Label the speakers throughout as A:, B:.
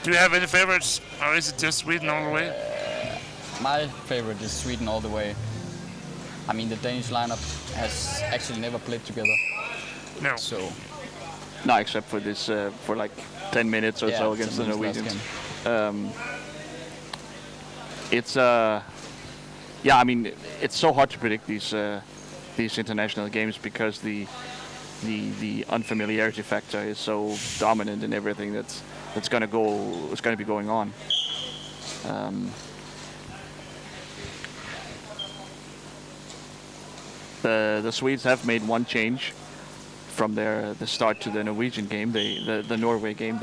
A: Do you have any favorites, or is it just Sweden all the way?
B: My favorite is Sweden all the way. I mean, the Danish lineup has actually never played together.
A: No.
B: So
C: No, except for this, for like 10 minutes or so against the
B: 10 minutes last
C: Norwegians. It's yeah, I mean, it's so hard to predict these international games because the unfamiliarity factor is so dominant in everything that's going to be going on. The Swedes have made one change from the start to the Norwegian game. The Norway game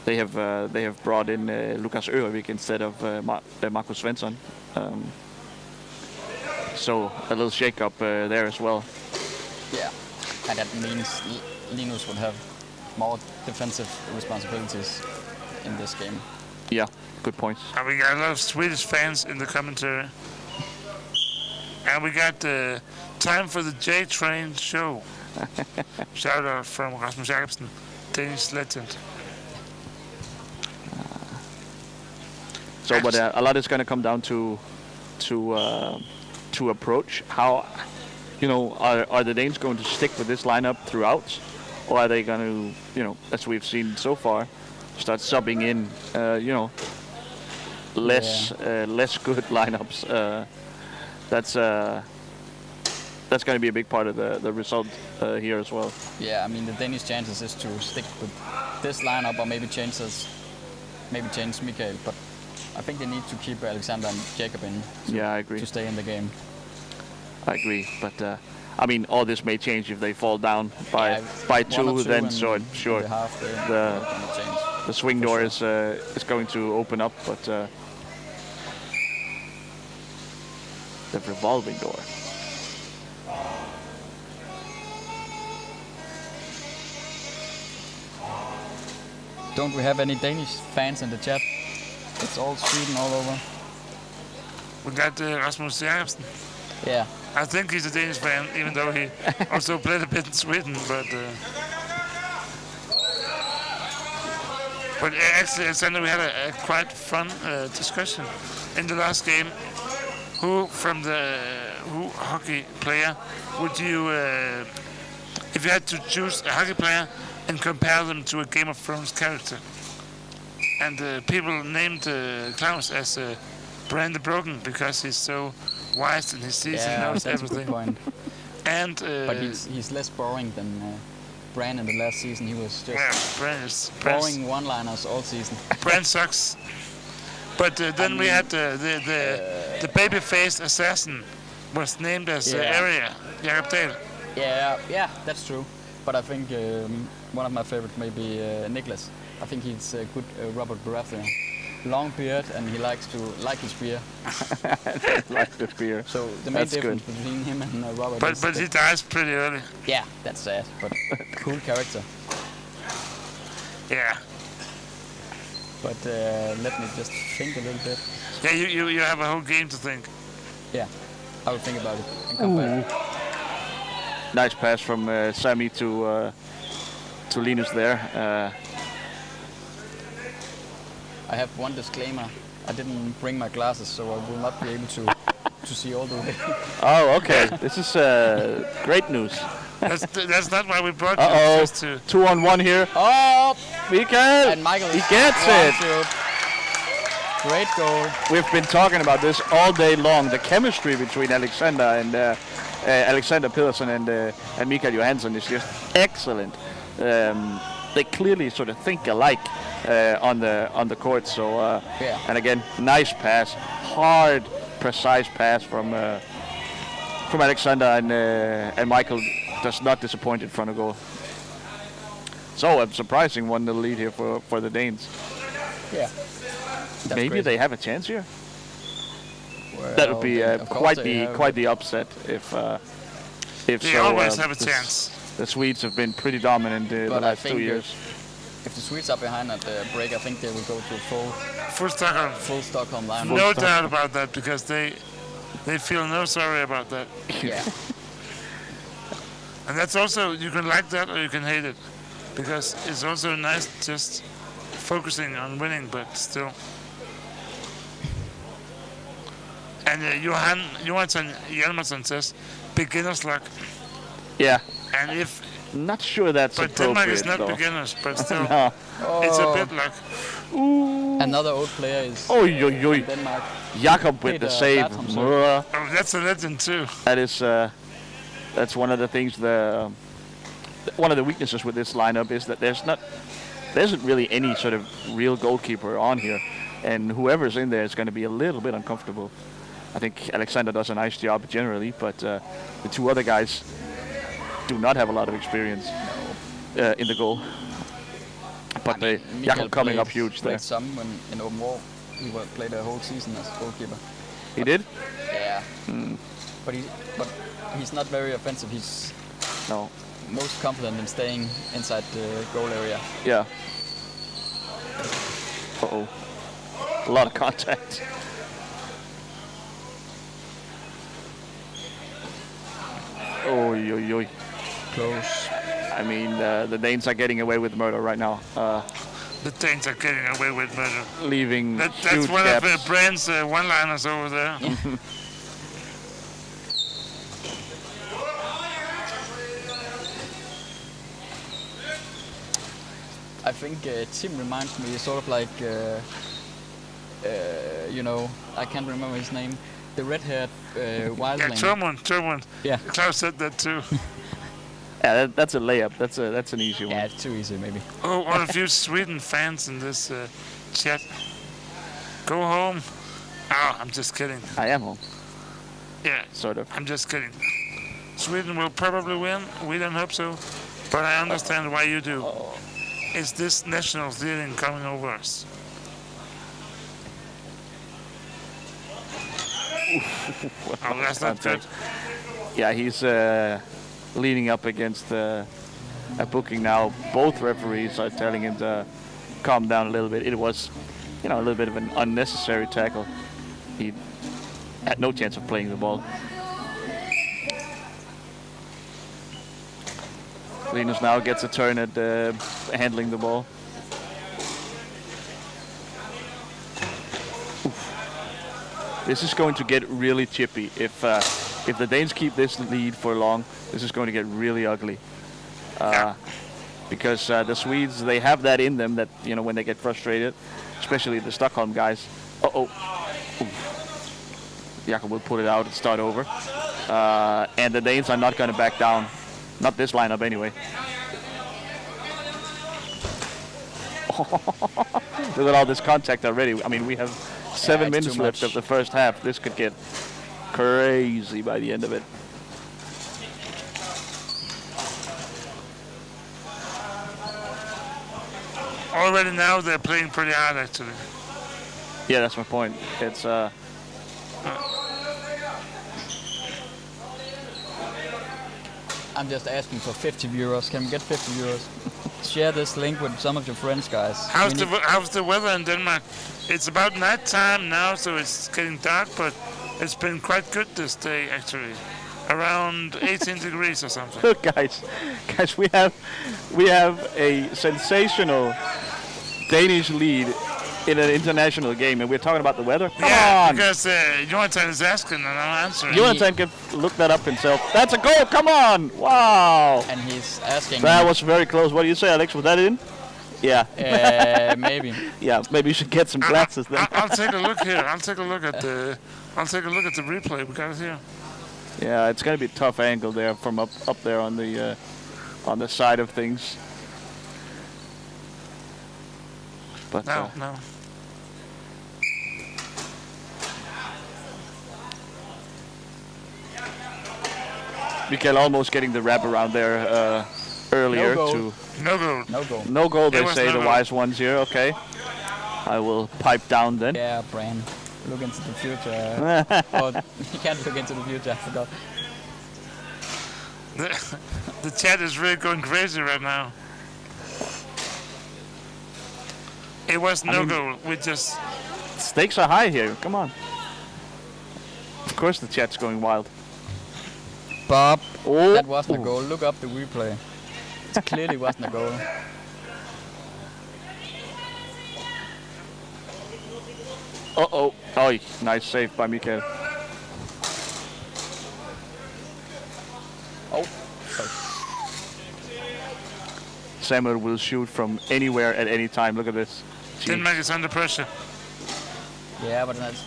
C: they have brought in Lukas Øvik instead of Markus Svensson. So a little shake-up there as well.
B: yeah, and that means Linus would have more defensive responsibilities in this game.
C: Yeah, good point.
A: And we got a lot of Swedish fans in the commentary. And we got time for the J-Train show. Shout out from Rasmus Jacobsen, Danish legend.
C: So, but a lot is going to come down to approach. How, are the Danes going to stick with this lineup throughout, or are they going to, as we've seen so far, start subbing in, less good lineups? That's going to be a big part of the result here as well.
B: Yeah, I mean the Danish chances is to stick with this lineup or maybe change Mikael, but I think they need to keep Alexander and Jacob in.
C: Yeah, I agree.
B: To stay in the game.
C: I agree, but I mean, all this may change if they fall down by two. Then sure, the swing door is going to open up, but the revolving door.
B: Don't we have any Danish fans in the chat? It's all Sweden all over.
A: We got Rasmus Jacobsen.
B: Yeah.
A: I think he's a Danish fan, even though he also played a bit in Sweden. But actually, Alexander, we had a quite fun discussion in the last game. Who hockey player would you, if you had to choose a hockey player and compare them to a Game of Thrones character? And people named Klaus as Bran the Broken because he's so wise and he sees and knows everything.
B: Good point.
A: And
B: but he's less boring than Bran in the last season. He was just
A: Bran is
B: boring one-liners all season.
A: Bran sucks. But then we had the baby-faced assassin was named as Area, Jakob Dahl.
B: Yeah, that's true. But I think one of my favorites may be Niklas. I think he's a good Robert Baratheon. Long beard and he likes his beer.
C: Like the beer.
B: So the main difference between him and Robert is...
A: But he dies pretty early.
B: Yeah, that's sad, but cool character.
A: Yeah.
B: But let me just think a little bit.
A: Yeah, you have a whole game to think.
B: Yeah, I will think about it and come back.
C: Nice pass from Sami to Linus there.
B: I have one disclaimer. I didn't bring my glasses, so I will not be able to see all the way.
C: Oh, okay. This is great news.
A: That's not why we brought you. Just to
C: 2-on-1 here.
B: Oh,
C: Mikael!
B: And Michael
C: He gets it!
B: Great goal.
C: We've been talking about this all day long. The chemistry between Alexander Pedersen and Mikael Johansson is just excellent. They clearly sort of think alike on the court. So and again, nice pass, hard, precise pass from Alexander, and Michael does not disappoint in front of goal. So a surprising 1-0 lead here for the Danes.
B: Yeah.
C: Maybe
B: crazy.
C: they have a chance here.
B: Well,
C: That would be quite the upset if
A: they always have a chance.
C: The Swedes have been pretty dominant the last 2 years.
B: If the Swedes are behind at the break, I think they will go to a
A: full
B: Stockholm line.
A: No doubt about that, because they feel no sorry about that.
B: Yeah.
A: And that's also, you can like that or you can hate it, because it's also nice just focusing on winning, but still. And Johansson Hjalmarsson says, beginner's luck.
C: Yeah.
A: And if...
C: Not sure that's
A: but
C: appropriate,
A: Denmark is not
C: though.
A: beginners, but still,
C: No.
A: it's a bit luck.
C: Ooh.
B: Another old player is
C: Oy, oy, oy.
B: from Denmark.
C: Jakob with the save.
B: Bertramsen.
A: Oh, that's a legend too.
C: That is, that's one of the things. One of the weaknesses with this lineup is that there isn't really any sort of real goalkeeper on here, and whoever's in there is going to be a little bit uncomfortable. I think Alexander does a nice job generally, but the two other guys do not have a lot of experience in the goal. But Jakob coming up huge there.
B: Played some when in open war. He played a whole season as goalkeeper.
C: He did?
B: Yeah. But he's not very offensive. He's most confident in staying inside the goal area.
C: Yeah. Uh-oh. A lot of contact. Oy, oy, oy.
B: Close.
C: I mean, the Danes are getting away with murder right now.
A: The Danes are getting away with murder.
C: Leaving
A: That's
C: huge
A: one
C: gaps.
A: of Brand's one-liners over there.
B: I think Tim reminds me sort of like, I can't remember his name. The red-haired wildling.
A: Yeah, Tormund.
B: Yeah.
A: Klaus said that too.
C: Yeah, that's a layup. That's an easy one.
B: Yeah, it's too easy maybe.
A: Oh, one of you Sweden fans in this chat. Go home. Oh, I'm just kidding.
C: I am home.
A: Yeah.
C: Sort of.
A: I'm just kidding. Sweden will probably win. We don't hope so. But I understand why you do. Is this national feeling coming over us? Oh, that's not good.
C: Yeah, he's leaning up against a booking now. Both referees are telling him to calm down a little bit. It was, a little bit of an unnecessary tackle. He had no chance of playing the ball. Linus now gets a turn at handling the ball. This is going to get really chippy. If the Danes keep this lead for long, this is going to get really ugly. Because the Swedes, they have that in them that, when they get frustrated, especially the Stockholm guys. Jakob will put it out and start over. And the Danes are not going to back down. Not this lineup anyway. Look at all this contact already. I mean, we have 7 minutes left of the first half. This could get crazy by the end of it.
A: Already now they're playing pretty hard actually.
C: Yeah, that's my point. It's
B: I'm just asking for 50 euros. Can we get 50 euros? Share this link with some of your friends, guys.
A: How's the weather in Denmark? It's about night time now, so it's getting dark, but it's been quite good this day actually. Around 18 degrees or something.
C: Look, guys, we have a sensational Danish lead in an international game, and we're talking about the weather. Come on,
A: because Jonathan is asking and I'm answering.
C: Jonathan can look that up himself. That's a goal. Come on! Wow.
B: And he's asking.
C: That was very close. What do you say, Alex? Was that in? Yeah.
B: Maybe.
C: Yeah, maybe you should get some glasses then.
A: I'll take a look here. I'll take a look at the replay. We got it here.
C: Yeah, it's gonna be a tough angle there from up there on the side of things. But
A: no.
C: Mikael almost getting the wrap around there earlier.
A: No goal.
C: No goal, they say, the
A: goal.
C: wise ones here. Okay. I will pipe down then.
B: Yeah, Bran. Look into the future. Oh, you can't look into the future, I forgot.
A: The chat is really going crazy right now. It was no goal. We just...
C: Stakes are high here. Come on. Of course the chat's going wild.
B: Bob,
C: Oh.
B: that wasn't a goal. Look up the replay. It clearly wasn't a goal.
C: Uh-oh. Oh, nice save by Mikael.
B: Oh, sorry.
C: Samuel will shoot from anywhere at any time. Look at this. Jeez.
A: Denmark is under pressure.
B: Yeah, but that's,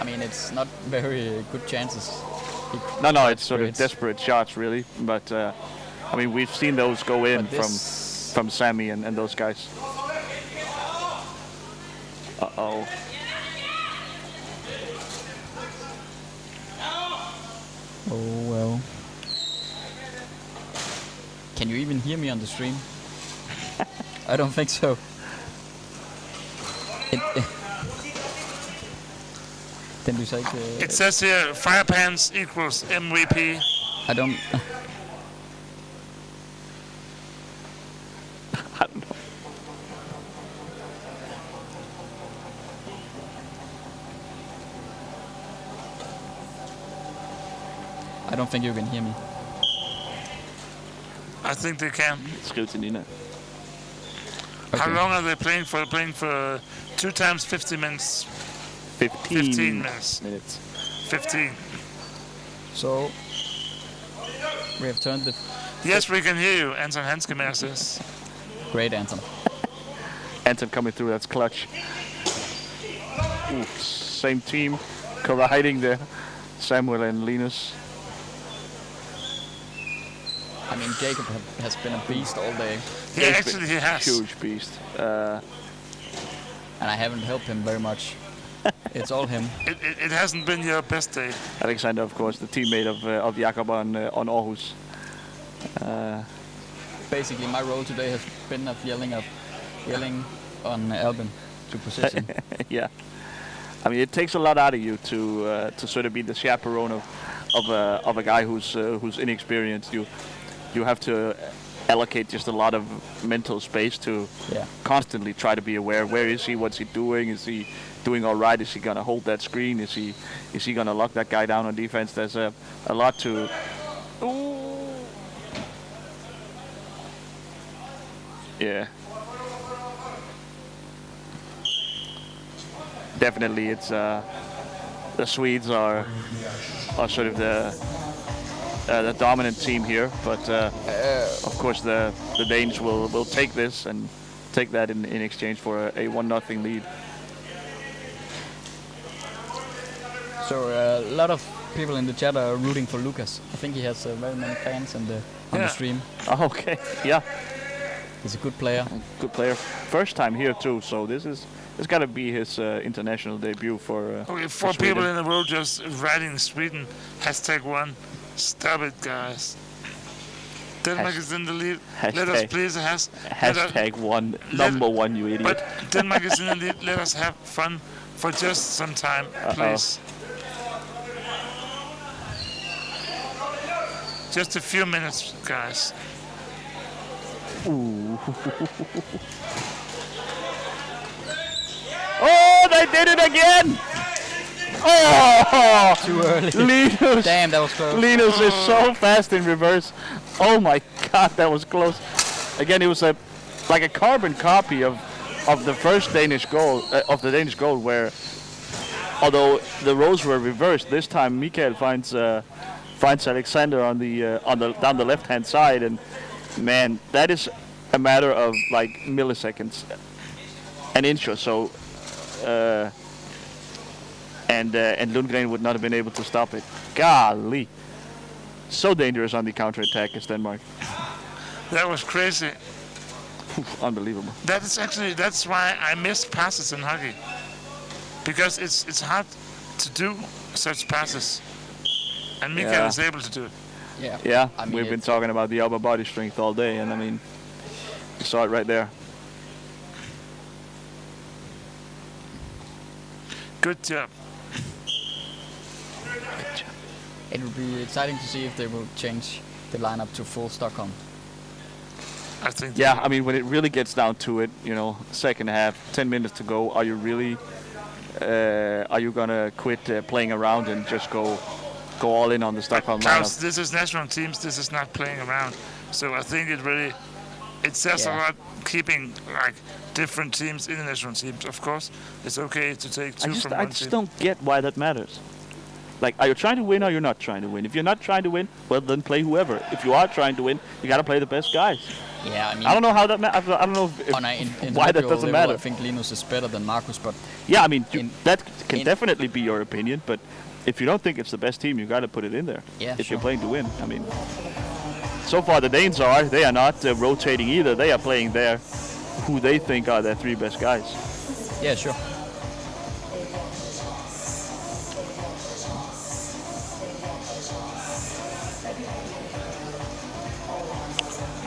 B: I mean, it's not very good chances.
C: No, it's sort of desperate shots, really. But, I mean, we've seen those go in from Sammy and those guys. Uh-oh.
B: Oh, well. Can you even hear me on the stream? I don't think so. Den du så ikke...
A: It says here, Firepants equals MVP.
B: I don't...
C: I don't know.
B: I don't think you can hear me.
A: I think they can.
C: Skriv til Nina.
B: Okay.
A: How long are they playing for? Playing for 2 times 50 minutes. 15 minutes. 15.
B: So, we have turned the...
A: Yes, we can hear you, Anton Hanskemer says.
B: Great, Anton.
C: Anton coming through, that's clutch. Ooh, same team colliding there. Samuel and Linus.
B: I mean, Jacob has been a beast all day.
A: Yeah, actually he has.
C: Huge beast.
B: And I haven't helped him very much. It's all him.
A: It hasn't been your best day.
C: Alexander, of course, the teammate of Jakob on Aarhus.
B: Basically, my role today has been of yelling on Albin to position.
C: Yeah. I mean, it takes a lot out of you to sort of be the chaperone of a guy who's inexperienced. You have to allocate just a lot of mental space to constantly try to be aware. Where is he? What's he doing? Is he doing all right? Is he gonna hold that screen? Is he gonna lock that guy down on defense? There's a lot to. Ooh. Yeah. Definitely, it's the Swedes are sort of the dominant team here, but of course the Danes will take this and take that in exchange for a 1-0 lead.
B: So a lot of people in the chat are rooting for Lucas. I think he has very many fans on the stream.
C: Oh, okay, yeah.
B: He's a good player.
C: Good player. First time here too, so it's got to be his international debut for.
A: Okay, 4 people in the world just writing Sweden. #1. Stop it, guys. Denmark is in the lead. Let us please
C: #1. Number 1, you idiot.
A: But Denmark is in the lead. Let us have fun for just some time, please. Just a few minutes, guys.
C: Ooh. Oh, they did it again! Oh!
B: Too early.
C: Linus.
B: Damn, that was close.
C: Linus is so fast in reverse. Oh my God, that was close. Again, it was like a carbon copy of the first Danish goal, where, although the roles were reversed, this time Mikael finds Alexander on down the left-hand side, and man, that is a matter of like milliseconds, an inch or so. And Lundgren would not have been able to stop it. Golly. So dangerous on the counter-attack is Denmark.
A: That was crazy.
C: Unbelievable.
A: That's why I miss passes in hockey. Because it's hard to do such passes. And Mikael is able to do it.
C: Yeah, I mean, we've been talking about the upper body strength all day, and I mean, you saw it right there.
A: Good job.
B: It will be exciting to see if they will change the lineup to full Stockholm.
A: I think.
C: Yeah, I mean, when it really gets down to it, second half, 10 minutes to go, are you really, are you gonna quit playing around and just go all in on the Stockholm lineup?
A: This is national teams. This is not playing around. So I think it says a lot keeping like different teams, international teams. Of course, it's okay to take two from
C: I
A: one
C: just
A: team.
C: don't get why that matters. Like, are you trying to win or you're not trying to win? If you're not trying to win, well, then play whoever. If you are trying to win, you got to play the best guys.
B: Yeah, I mean,
C: I don't know how that matters. I don't know why that doesn't matter.
B: I think Linus is better than Marcus, but
C: yeah, I mean, that can definitely be your opinion, but if you don't think it's the best team, you got to put it in there.
B: Yeah,
C: if you're playing to win. I mean, so far the Danes they are not rotating either. They are playing who they think are their three best guys.
B: Yeah, sure.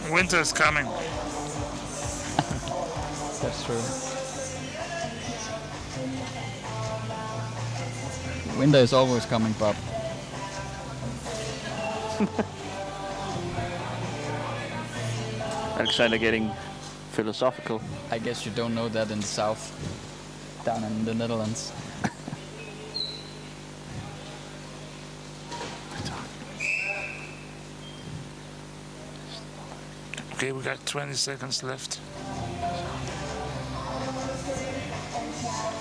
A: Winter's coming.
B: That's true. Winter is always coming, Bob.
C: Alexander getting philosophical.
B: I guess you don't know that in the south, down in the Netherlands.
A: Okay, we got 20 seconds left.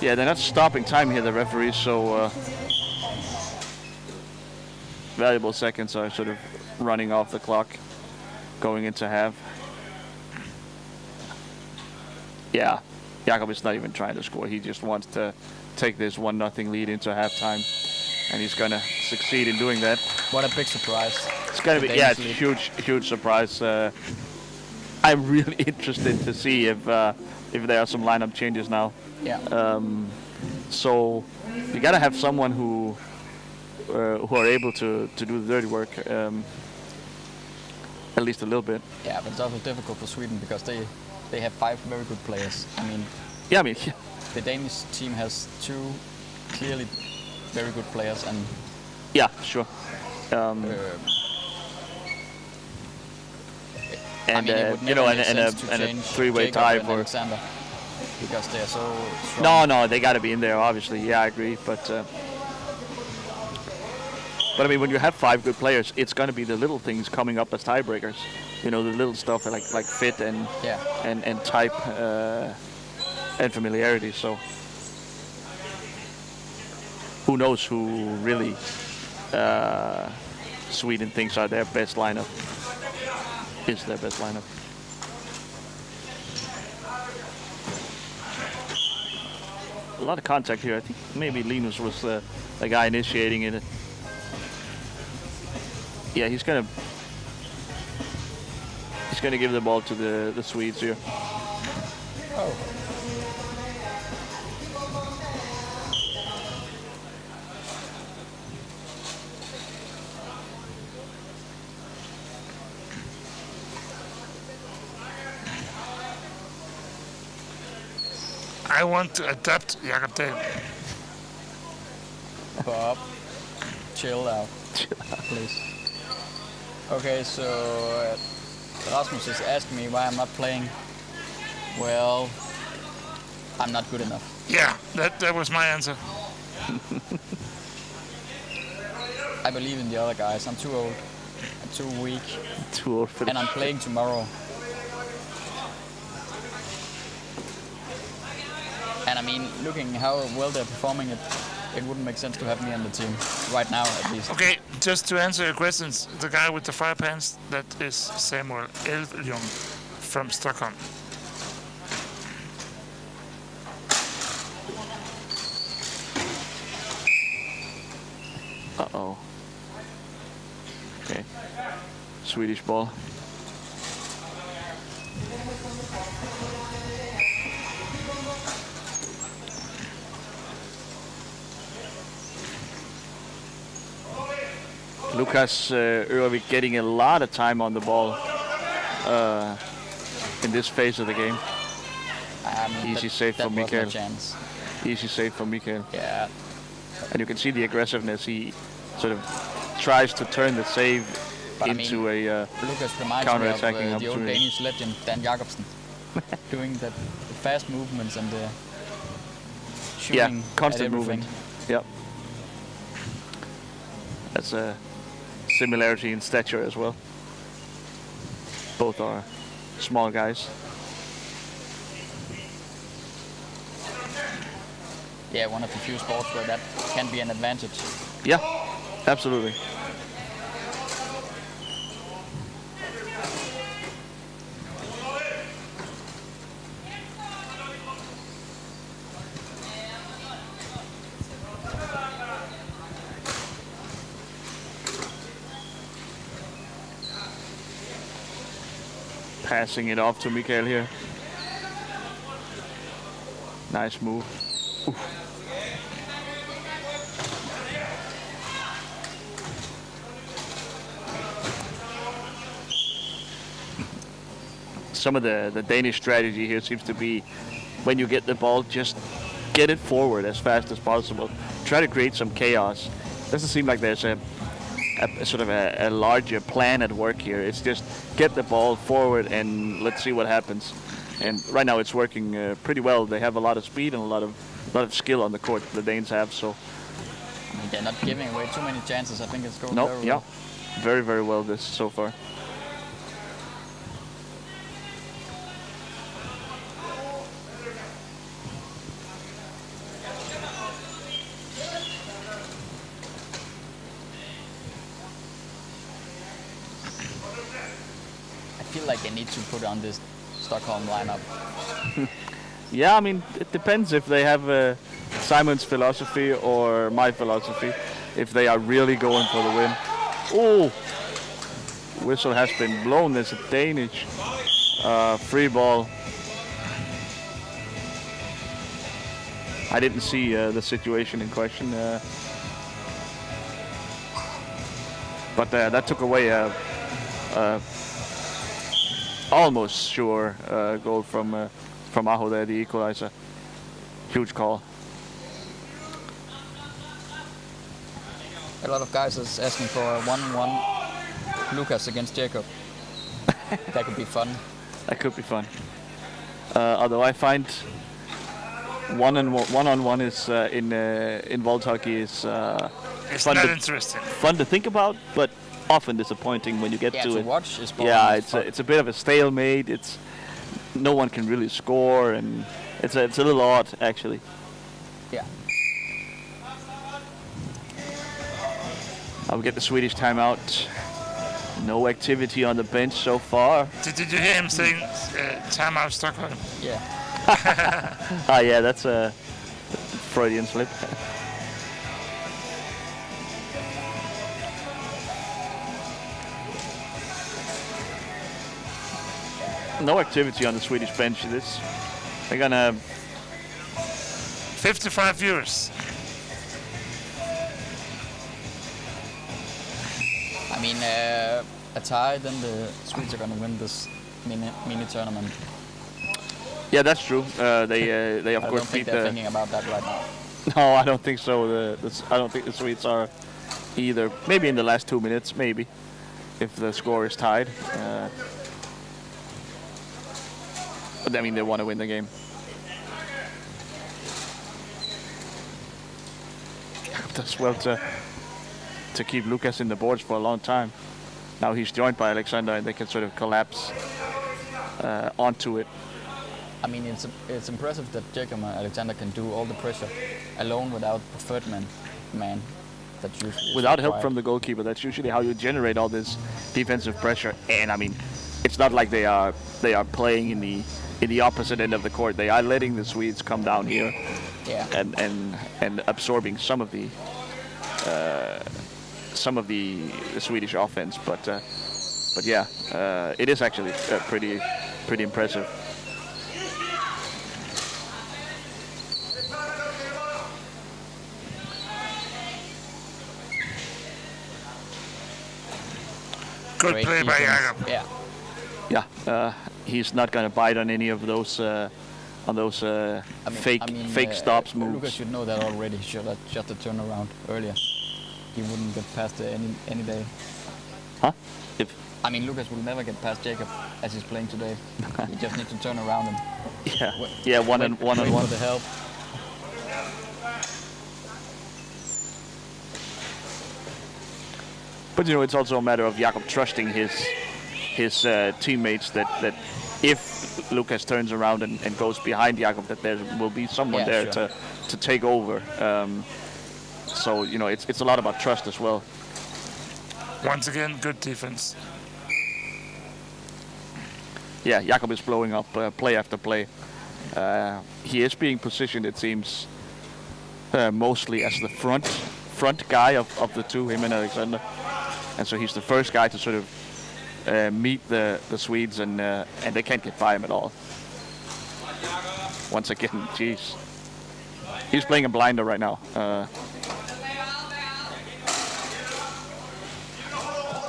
C: Yeah, they're not stopping time here, the referees, so valuable seconds are sort of running off the clock, going into half. Yeah, Jakob is not even trying to score. He just wants to take this 1-0 lead into halftime, and he's going to succeed in doing that.
B: What a big surprise.
C: It's going to be, yeah, it's a huge surprise. I'm really interested to see if there are some lineup changes now.
B: Yeah.
C: So you got to have someone who are able to do the dirty work, at least a little bit.
B: Yeah, but it's also difficult for Sweden because they have 5 very good players. I mean,
C: yeah,
B: the Danish team has 2 clearly very good players, and
C: yeah, sure. And
B: it would
C: and a three-way tie for
B: Alexander because they're so strong.
C: No, they got to be in there, obviously. Yeah, I agree, but I mean, when you have 5 good players, it's going to be the little things coming up as tiebreakers. You know, the little stuff like fit and type and familiarity. So who knows who really Sweden thinks are their best lineup. Is their best lineup. A lot of contact here. I think maybe Linus was the guy initiating it. Yeah, he's gonna give the ball to the Swedes here.
B: Oh.
A: I want to adapt Jakob Dahl.
B: Bob, chill out, please. Okay, so Rasmus is asking me why I'm not playing. Well, I'm not good enough.
A: Yeah, that was my answer.
B: I believe in the other guys. I'm too old. I'm too weak.
C: Too old for
B: and I'm playing tomorrow. And I mean, looking how well they're performing, it wouldn't make sense to have me on the team right now, at least.
A: Okay, just to answer your questions, the guy with the fire pants, that is Samuel Elfjung from Stockholm.
C: Uh-oh. Okay. Swedish ball. Lukas Ørvik getting a lot of time on the ball in this phase of the game. Easy save for Mikael. Easy save for Mikael.
B: Yeah.
C: And you can see the aggressiveness. He sort of tries to turn the save into a counter-attacking opportunity.
B: The old Danish legend Dan Jacobsen doing the fast movements and the shooting
C: constant movement. Yep. That's a similarity in stature as well. Both are small guys.
B: yeah, one of the few sports where that can be an advantage.
C: Yeah, absolutely. Passing it off to Mikael here. Nice move. Oof. Some of the Danish strategy here seems to be, when you get the ball, just get it forward as fast as possible. Try to create some chaos. Doesn't seem like there's a sort of a larger plan at work here. It's just get the ball forward and let's see what happens. And right now it's working pretty well. They have a lot of speed and a lot of skill on the court. The Danes have, so.
B: I mean, they're not giving away too many chances. I think it's going
C: No,
B: very well.
C: yeah, very, very well this so far.
B: I feel like they need to put on this Stockholm lineup.
C: Yeah, I mean, it depends if they have Simon's philosophy or my philosophy. If they are really going for the win. Oh, whistle has been blown. There's a Danish free ball. I didn't see the situation in question, but that took away a almost sure goal from Aho there, the equalizer. Huge call.
B: A lot of guys is asking for a 1-1 Lucas against Jacob. That could be fun.
C: That could be fun. Although I find one-on-one is in vault hockey is
A: It's
C: fun
A: not interesting.
C: fun to think about, but often disappointing when you get to
B: to
C: it.
B: watch is boring.
C: Yeah, it's a bit of a stalemate. It's no one can really score, and it's a little odd actually.
B: Yeah.
C: I'll get the Swedish timeout. No activity on the bench so far.
A: Did you hear him saying timeout Stockholm?
B: Yeah.
C: Ah, yeah, that's a Freudian slip. No activity on the Swedish bench. They're gonna
A: 55 viewers.
B: I mean, a tie, then the Swedes are going to win this mini tournament.
C: Yeah, that's true. They of
B: I
C: course
B: don't think
C: beat
B: they're
C: the.
B: thinking about that right now.
C: No, I don't think so. I don't think the Swedes are either. Maybe in the last 2 minutes, maybe, if the score is tied. But I mean, they want to win the game. Does well to keep Lucas in the boards for a long time. Now he's joined by Alexander, and they can sort of collapse onto it.
B: I mean, it's impressive that Jacob and Alexander can do all the pressure alone without the third man. That's usually
C: without help from the goalkeeper. That's usually how you generate all this defensive pressure. And I mean, it's not like they are playing in the opposite end of the court. They are letting the Swedes come down here,
B: yeah,
C: and absorbing some of the Swedish offense. But yeah, it is actually pretty impressive.
A: Good
B: Great
A: play by
B: defense.
A: Jakob.
B: Yeah.
C: Yeah, he's not going to bite on any of those fake stops moves.
B: Lucas should know that already. He should have shot the turnaround earlier. He wouldn't get past it any day.
C: Huh?
B: I mean, Lucas will never get past Jacob as he's playing today. He just needs to turn around him.
C: Yeah, one on one.
B: For the help.
C: But it's also a matter of Jakob trusting his teammates that if Lucas turns around and goes behind Jakob, that there will be someone there
B: sure.
C: to take over. So it's a lot about trust as well.
A: Once again, good defense.
C: Yeah, Jakob is blowing up play after play. He is being positioned, it seems, mostly as the front guy of the two, him and Alexander. And so he's the first guy to sort of meet the Swedes, and they can't get by him at all. Once again, jeez. He's playing a blinder right now.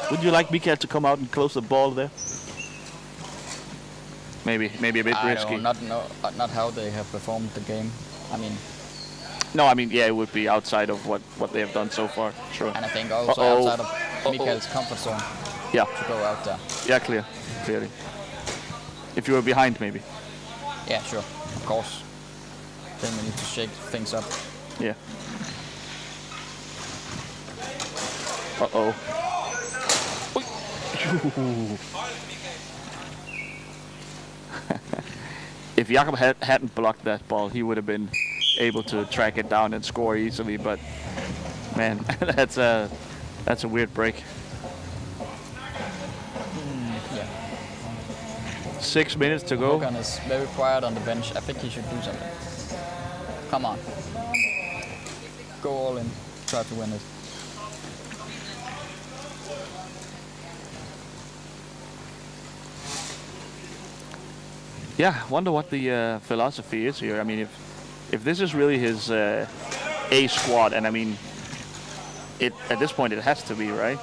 C: Would you like Mikael to come out and close the ball there? Maybe a bit risky.
B: Not how they have performed the game.
C: Yeah, it would be outside of what they have done so far. Sure.
B: And I think also outside of Mikael's comfort zone.
C: Yeah.
B: To go out there.
C: Yeah, clearly. If you were behind, maybe.
B: Yeah, sure. Of course. Then we need to shake things up.
C: Yeah. Uh-oh. If Jakob hadn't blocked that ball, he would have been able to track it down and score easily. But man, that's a weird break.
B: Yeah.
C: 6 minutes to go.
B: Håkan is very quiet on the bench. I think he should do something. Come on. Go all in. Try to win it.
C: Yeah, wonder what the philosophy is here. I mean, if this is really his A squad, and I mean, at this point it has to be, right?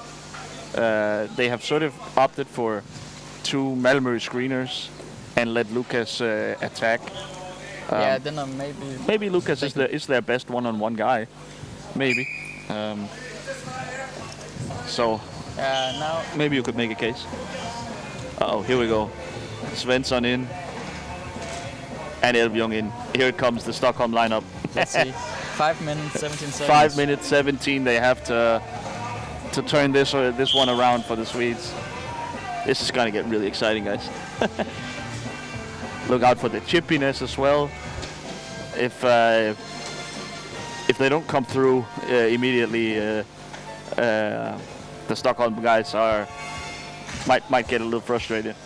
C: They have sort of opted for 2 Malmö screeners and let Lucas attack.
B: Yeah, then
C: maybe Lucas is their best one-on-one guy, maybe. So
B: now
C: maybe you could make a case. Uh-oh, here we go. Svensson in. And Elvjong in. Here it comes, the Stockholm lineup.
B: Let's see. 5 minutes, 17 seconds.
C: 5 minutes, 17. They have to turn this one around for the Swedes. This is going to get really exciting, guys. Look out for the chippiness as well. If they don't come through immediately, the Stockholm guys might get a little frustrated.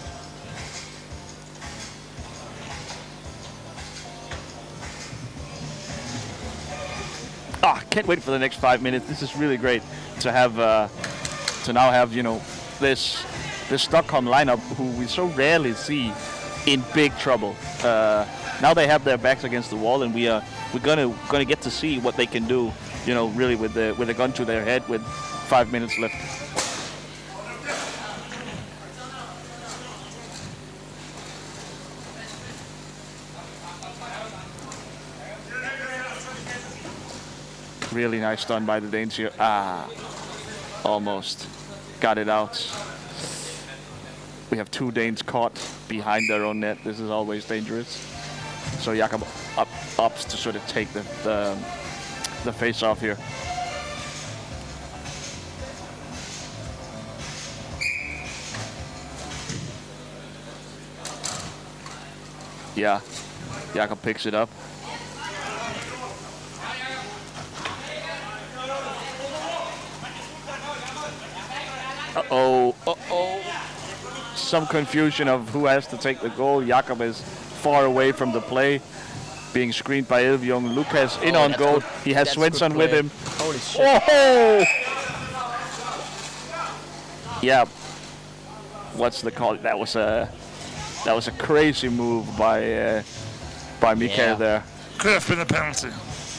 C: Can't wait for the next 5 minutes. This is really great to have to now have this Stockholm lineup who we so rarely see in big trouble. Now they have their backs against the wall, and we're gonna get to see what they can do. Really with a gun to their head with 5 minutes left. Really nice stun by the Danes here. Almost got it out. We have 2 Danes caught behind their own net. This is always dangerous. So Jakob opts to sort of take the face off here. Yeah, Jakob picks it up. Uh-oh. Some confusion of who has to take the goal. Jakob is far away from the play, being screened by Elvjong. Lucas in on goal. Good. He has Svensson with him.
B: Holy shit.
C: Oh! Yeah. What's the call? That was a crazy move by Mikael there.
A: Could have been a penalty.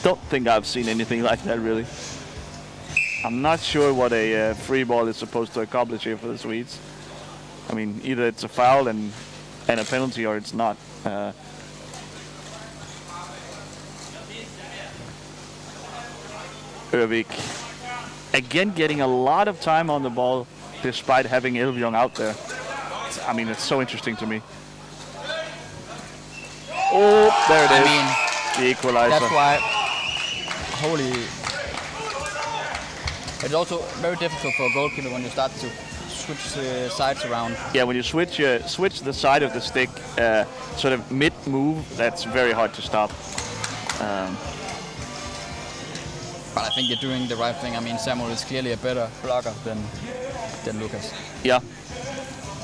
C: Don't think I've seen anything like that, really. I'm not sure what a free ball is supposed to accomplish here for the Swedes. I mean, either it's a foul and a penalty, or it's not. Ørvik again getting a lot of time on the ball despite having Elvjong out there. I mean, it's so interesting to me. Oh, there it is. The equalizer.
B: That's why. Holy. It's also very difficult for a goalkeeper when you start to switch sides around.
C: Yeah, when you switch the side of the stick, sort of mid-move, that's very hard to stop.
B: But I think you're doing the right thing. I mean, Samuel is clearly a better blocker than Lucas.
C: Yeah.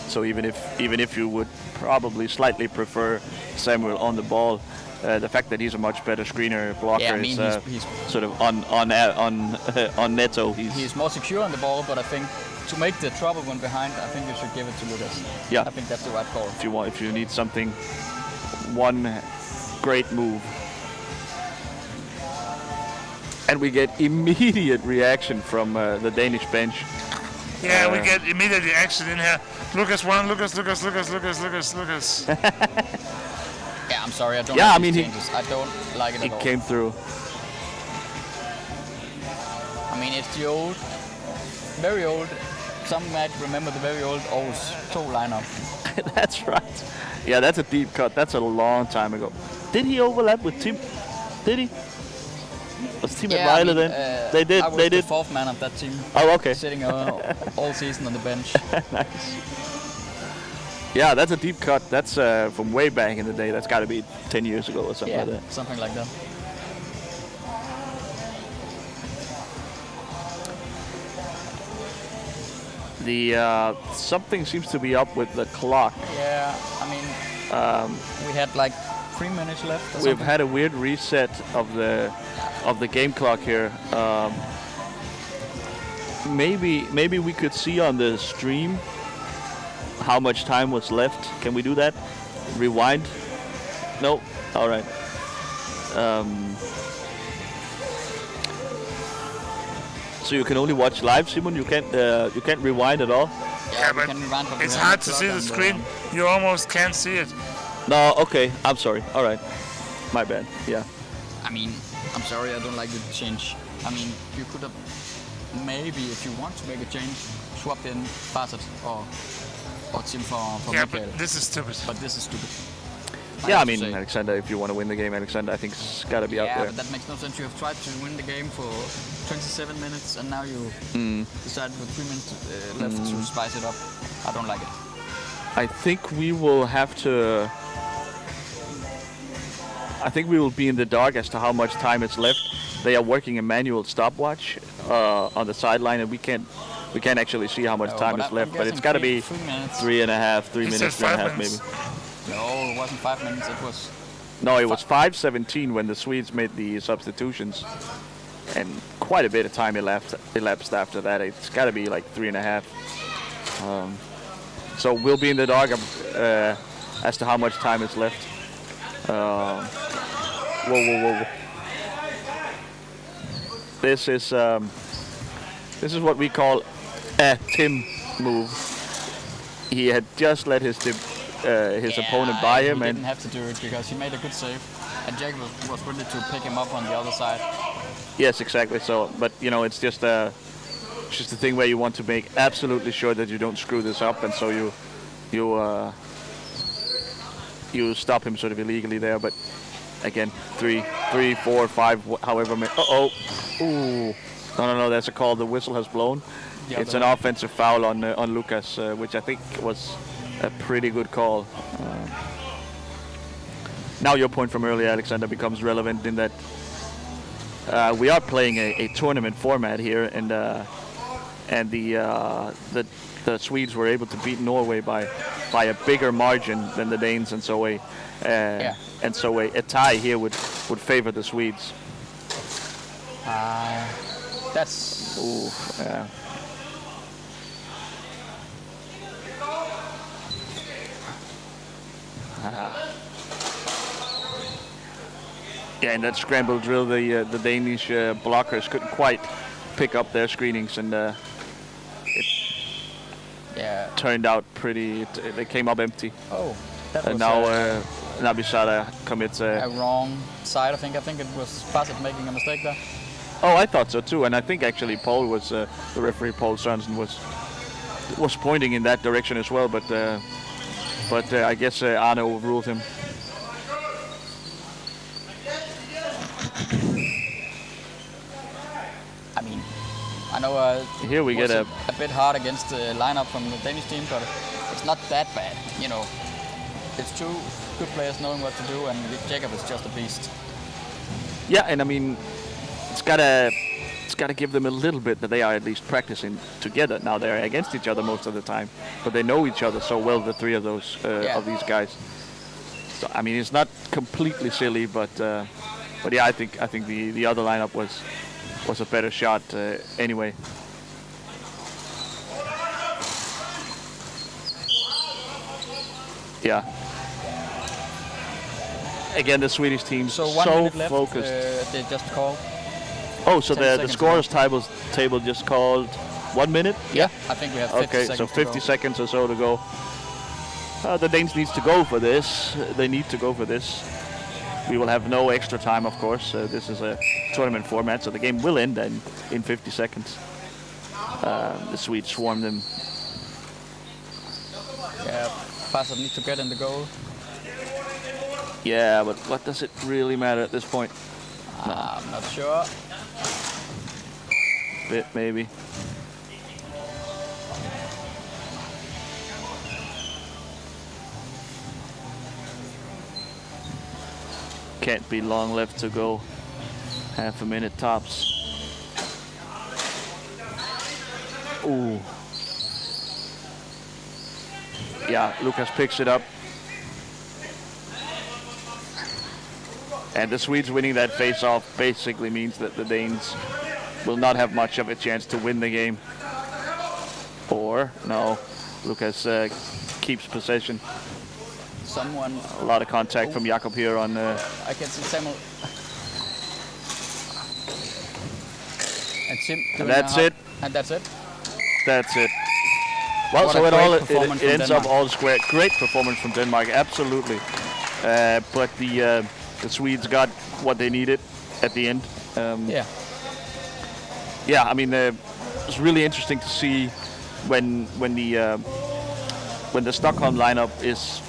C: So even if you would probably slightly prefer Samuel on the ball, the fact that he's a much better screener blocker is
B: he's
C: sort of on Neto.
B: He's more secure on the ball, but I think to make the trouble when behind, I think you should give it to Lucas.
C: Yeah.
B: I think that's the right call.
C: If you need something, one great move. And we get immediate reaction from the Danish bench.
A: Yeah, we get immediate reaction in here. Lucas won. Lucas.
B: Yeah, I'm sorry, I don't like these changes. I don't like it at all.
C: It came through.
B: I mean, it's the old, very old, some might remember the very old Aarhus 2 lineup.
C: That's right. Yeah, that's a deep cut. That's a long time ago. Did he overlap with Tim? Did he? Was Tim at Vejle then? They did.
B: I was the fourth man of that team.
C: Oh, okay.
B: Sitting all season on the bench.
C: Nice. Yeah, that's a deep cut. That's from way back in the day. That's got to be 10 years ago or something like that.
B: Something like that.
C: The something seems to be up with the clock.
B: Yeah, I mean, we had like 3 minutes left.
C: We've had a weird reset of the game clock here. Maybe we could see on the stream how much time was left. Can we do that? Rewind? No. All right. So you can only watch live, Simon. You can't rewind at all.
A: Yeah, but it's hard to see the screen. You almost can't see it.
C: No. Okay. I'm sorry. All right. My bad. Yeah.
B: I mean, I'm sorry. I don't like the change. I mean, you could have maybe, if you want to make a change, swapped in Facet or Tim for
A: yeah,
B: Mikael.
A: but this is stupid.
B: But this is stupid.
C: Yeah, I mean, Alexander, if you want to win the game, Alexander, I think it's got to be out there.
B: Yeah, but that makes no sense. You have tried to win the game for 27 minutes, and now you decided with 3 minutes left to spice it up. I don't like it.
C: I think we will have to... I think we will be in the dark as to how much time is left. They are working a manual stopwatch on the sideline, and we can't actually see how much time is left. But it's got to be 3 minutes, 3 minutes, 3.5 maybe.
B: No, it wasn't 5 minutes. It was.
C: No, it was 5:17 when the Swedes made the substitutions, and quite a bit of time elapsed after that. It's got to be like 3.5. So we'll be in the dark as to how much time is left. Whoa. This is what we call a Tim move. He had just let his opponent by him,
B: he
C: and
B: didn't have to do it because he made a good save, and Jack was ready to pick him up on the other side. Yes,
C: exactly. So, but you know, it's just a thing where you want to make absolutely sure that you don't screw this up, and so you stop him sort of illegally there. But again, 3, 4, 5, however many. Ooh. No, that's a call. The whistle has blown. It's an offensive foul on Lucas, which I think was a pretty good call. Now your point from earlier, Alexander, becomes relevant in that we are playing a tournament format here, and the Swedes were able to beat Norway by a bigger margin than the Danes, and so a tie here would favor the Swedes.
B: That's.
C: Ooh, yeah. Yeah, in that scramble drill, the Danish blockers couldn't quite pick up their screenings, and it turned out pretty. They came up empty.
B: Oh, that
C: and
B: was
C: now Nabisada commits
B: a wrong side. I think it was Facet making a mistake there.
C: Oh, I thought so too, and I think actually Paul was the referee. Paul Sørensen was pointing in that direction as well, but I guess Arne overruled him.
B: I mean, I know
C: here we get
B: a bit hard against the lineup from the Danish team, but it's not that bad. You know, it's two good players knowing what to do, and Jacob is just a beast.
C: Yeah, and I mean, it's got a just got to give them a little bit that they are at least practicing together. Now they're against each other most of the time, but they know each other so well, the three of those of these guys. So I mean, it's not completely silly, but yeah, I think the other lineup was a better shot anyway. Yeah. Again, the Swedish team
B: so
C: focused.
B: They just called.
C: Oh, so the scorers table just called 1 minute?
B: Yeah, I think we have 50 seconds.
C: Okay, so 50 seconds or so to go. The Danes needs to go for this. They need to go for this. We will have no extra time, of course. This is a tournament format, so the game will end in 50 seconds. The Swedes swarm them.
B: Yeah, Farsad need to get in the goal.
C: Yeah, but what does it really matter at this point?
B: I'm not sure.
C: Bit maybe. Can't be long left to go. Half a minute tops. Ooh. Yeah, Lucas picks it up. And the Swedes winning that face-off basically means that the Danes will not have much of a chance to win the game. Or, no, Lucas keeps possession. A lot of contact from Jakob here on...
B: I can see Samuel. And Tim.
C: And that's it.
B: And that's it.
C: That's it. Well, so it ends up all square. Great performance from Denmark, absolutely. But the Swedes got what they needed at the end. Yeah, I mean, it's really interesting to see when the Stockholm lineup is